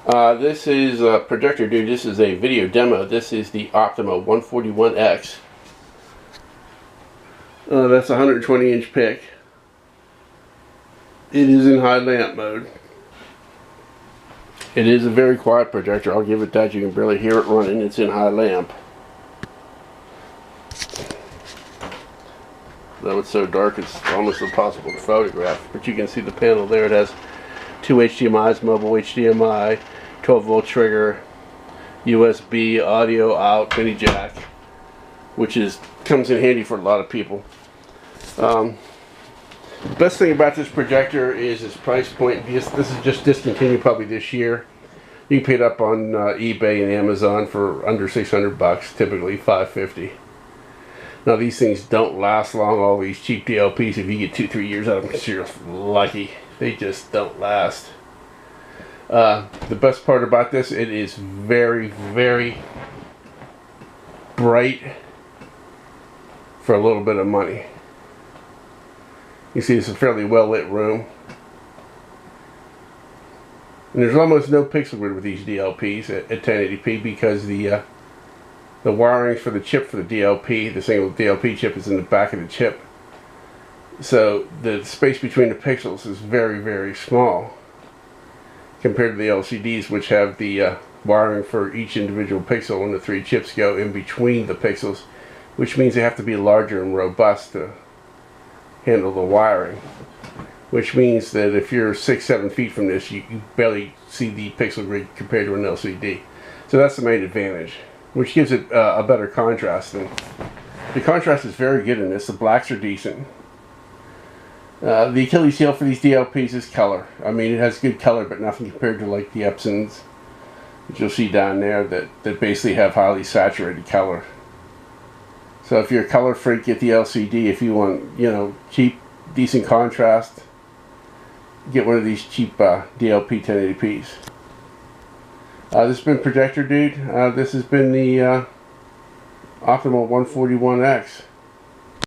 This is a projector, dude. This is a video demo. This is the Optoma 141X. That's a 120-inch pic. It is in high lamp mode. It is a very quiet projector. I'll give it that. You can barely hear it running. It's in high lamp. Though it's so dark, it's almost impossible to photograph. But you can see the panel there. It has two HDMIs, mobile HDMI, 12-volt trigger, USB, audio out, mini jack, which comes in handy for a lot of people. The best thing about this projector is its price point. This is just discontinued probably this year. You can pick it up on eBay and Amazon for under 600 bucks, typically $550. Now these things don't last long. All these cheap DLPs, if you get 2-3 years out of them, you're lucky. They just don't last. The best part about this, it is very, very bright for a little bit of money. You see, it's a fairly well lit room. And there's almost no pixel grid with these DLPs at 1080p because the wiring for the chip for the DLP, the single DLP chip, is in the back of the chip. So the space between the pixels is very, very small compared to the LCDs, which have the wiring for each individual pixel, and the 3 chips go in between the pixels, which means they have to be larger and robust to handle the wiring. Which means that if you're 6-7 feet from this, you barely see the pixel grid compared to an LCD. So that's the main advantage, which gives it a better contrast. And the contrast is very good in this. The blacks are decent. The Achilles heel for these DLPs is color. I mean, it has good color, but nothing compared to like the Epsons, which you'll see down there, that basically have highly saturated color. So if you're a color freak, get the LCD. If you want, cheap, decent contrast, get one of these cheap DLP 1080p's. This has been Projector Dude. This has been the Optoma 141X.